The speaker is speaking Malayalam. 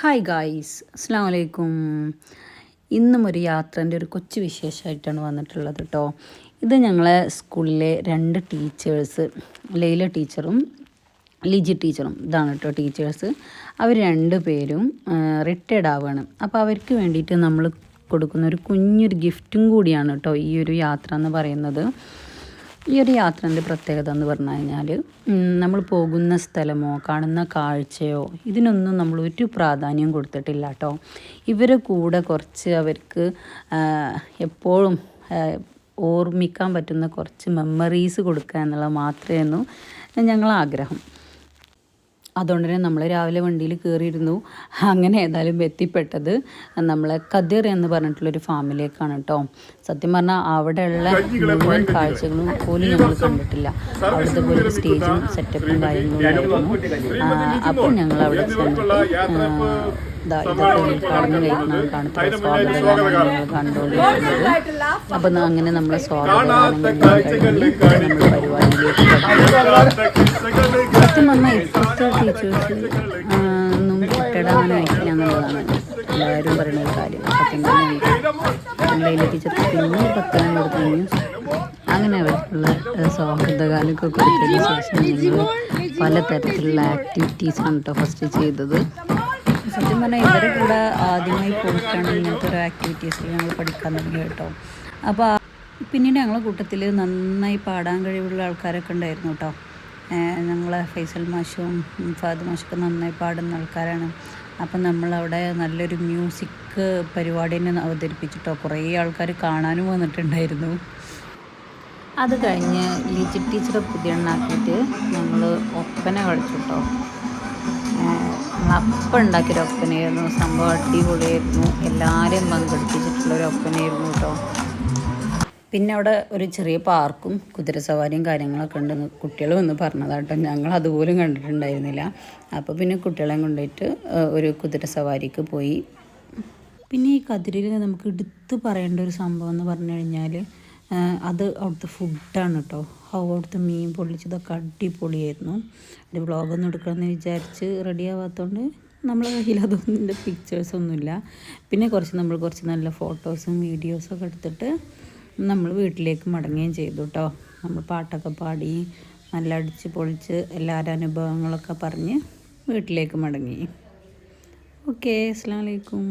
ഹായ് ഗായ്സ്, അസ്സാം വലൈക്കും. ഇന്നും ഒരു യാത്രേൻ്റെ ഒരു കൊച്ചു വിശേഷമായിട്ടാണ് വന്നിട്ടുള്ളത് കേട്ടോ. ഇത് ഞങ്ങളെ സ്കൂളിലെ 2 ടീച്ചേഴ്സ്, ലൈല ടീച്ചറും ലിജി ടീച്ചറും ഇതാണ് കേട്ടോ ടീച്ചേഴ്സ്. അവർ 2 പേരും റിട്ടയർഡ് ആവുകയാണ്. അപ്പോൾ അവർക്ക് വേണ്ടിയിട്ട് നമ്മൾ കൊടുക്കുന്ന ഒരു കുഞ്ഞൊരു ഗിഫ്റ്റും കൂടിയാണ് കേട്ടോ ഈ ഒരു യാത്ര എന്ന് പറയുന്നത്. ഈ ഒരു യാത്രേൻ്റെ പ്രത്യേകത എന്ന് പറഞ്ഞു കഴിഞ്ഞാൽ നമ്മൾ പോകുന്ന സ്ഥലമോ കാണുന്ന കാഴ്ചയോ ഇതിനൊന്നും നമ്മൾ ഒരു പ്രാധാന്യം കൊടുത്തിട്ടില്ല കേട്ടോ. ഇവരെ കൂടെ കുറച്ച് അവർക്ക് എപ്പോഴും ഓർമ്മിക്കാൻ പറ്റുന്ന കുറച്ച് മെമ്മറീസ് കൊടുക്കുക എന്നുള്ളത് മാത്രമായിരുന്നു ഞങ്ങളെ ആഗ്രഹം. അതുകൊണ്ട് തന്നെ നമ്മൾ രാവിലെ വണ്ടിയിൽ കയറിയിരുന്നു. അങ്ങനെ ഏതായാലും എത്തിപ്പെട്ടത് നമ്മളെ കതിർ എന്ന് പറഞ്ഞിട്ടുള്ളൊരു ഫാമിലേക്കാണ് കേട്ടോ. സത്യം പറഞ്ഞാൽ അവിടെയുള്ള മുഴുവൻ കാഴ്ചകളും പോലും ഞങ്ങൾ കണ്ടിട്ടില്ല. അവിടുത്തെ പോലെ സ്റ്റേജും സെറ്റപ്പും കാര്യങ്ങളും. അപ്പോൾ ഞങ്ങൾ അവിടെ ചെന്നിട്ട് ഇതൊക്കെ ഉദ്ഘാടനം കഴിക്കുന്ന കാണുന്ന സ്വാഗതഗാനങ്ങൾ ഞങ്ങൾ കണ്ടുകൊണ്ടിരിക്കുന്നത്. അപ്പം അങ്ങനെ നമ്മളെ സ്വാഗതഗാനങ്ങൾ കഴിഞ്ഞ് നമ്മൾ പരിപാടിയിലേക്ക് സത്യം പറഞ്ഞാൽ ഇപ്പോഴത്തെ ടീച്ചേഴ്സ് ഒന്നും റിട്ടയർഡ് അങ്ങനെ അയക്കില്ല എന്നുള്ളതാണ് എല്ലാവരും പറയുന്ന ഒരു കാര്യം. സത്യം പറഞ്ഞാൽ ലൈല ടീച്ചർക്ക് പിന്നെ 10 കൊടുത്തു കഴിഞ്ഞു. അങ്ങനെ അവർക്കുള്ള സ്വാഗതഗാനമൊക്കെ കൊടുത്തതിന് ശേഷം ഞങ്ങൾ പലതരത്തിലുള്ള ആക്ടിവിറ്റീസാണ് കേട്ടോ ഫസ്റ്റ് ചെയ്തത്. സത്യം പറഞ്ഞാൽ ഇവരെ കൂടെ ആദ്യമായി പോയിട്ടാണ് ഇങ്ങനത്തെ ഒരു ആക്ടിവിറ്റീസിൽ ഞങ്ങൾ പഠിക്കാൻ തുടങ്ങി കേട്ടോ. അപ്പോൾ പിന്നീട് ഞങ്ങളുടെ കൂട്ടത്തിൽ നന്നായി പാടാൻ കഴിവുള്ള ആൾക്കാരൊക്കെ ഉണ്ടായിരുന്നു കേട്ടോ. ഞങ്ങളെ ഫൈസൽ മാഷും ഫാദ് മാഷൊക്കെ നന്നായി പാടുന്ന ആൾക്കാരാണ്. അപ്പം നമ്മളവിടെ നല്ലൊരു മ്യൂസിക് പരിപാടി തന്നെ അവതരിപ്പിച്ചിട്ടോ. കുറേ ആൾക്കാർ കാണാനും വന്നിട്ടുണ്ടായിരുന്നു. അത് കഴിഞ്ഞ് ലിജി ടീച്ചറെ പുതിയ എണ്ണാക്കിയിട്ട് ഞങ്ങൾ ഒപ്പന കളിച്ചു കേട്ടോ. അപ്പം ഉണ്ടാക്കിയൊരു ഒപ്പനയായിരുന്നു. സംഭവം അടിപൊളിയായിരുന്നു. എല്ലാവരെയും പങ്കെടുപ്പിച്ചിട്ടുള്ളൊരു ഒപ്പനയായിരുന്നു കേട്ടോ. പിന്നെ അവിടെ ഒരു ചെറിയ പാർക്കും കുതിരസവാരിയും കാര്യങ്ങളൊക്കെ ഉണ്ടെന്ന് കുട്ടികൾ വന്ന് പറഞ്ഞതാട്ടോ. ഞങ്ങൾ അതുപോലും കണ്ടിട്ടുണ്ടായിരുന്നില്ല. അപ്പോൾ പിന്നെ കുട്ടികളെ കൊണ്ടുപോയിട്ട് ഒരു കുതിരസവാരിക്ക് പോയി. പിന്നെ ഈ കതിരിൽ നമുക്ക് എടുത്ത് പറയേണ്ട ഒരു സംഭവം എന്ന് പറഞ്ഞു കഴിഞ്ഞാൽ അത് അവിടുത്തെ ഫുഡാണ് കേട്ടോ. അവിടുത്തെ മീൻ പൊള്ളിച്ചതൊക്കെ അടിപൊളിയായിരുന്നു. ഒരു വ്ളോഗൊന്നും എടുക്കണമെന്ന് വിചാരിച്ച് റെഡി ആവാത്തതുകൊണ്ട് നമ്മളെ കയ്യിൽ അതൊന്നും പിക്ചേഴ്സൊന്നുമില്ല. പിന്നെ നമ്മൾ കുറച്ച് നല്ല ഫോട്ടോസും വീഡിയോസൊക്കെ എടുത്തിട്ട് നമ്മൾ വീട്ടിലേക്ക് മടങ്ങുകയും ചെയ്തു കേട്ടോ. നമ്മൾ പാട്ടൊക്കെ പാടി നല്ല അടിച്ച് പൊളിച്ച് എല്ലാവരുടെ അനുഭവങ്ങളൊക്കെ പറഞ്ഞ് വീട്ടിലേക്ക് മടങ്ങി. ഓക്കെ, അസ്സലാമു അലൈക്കും.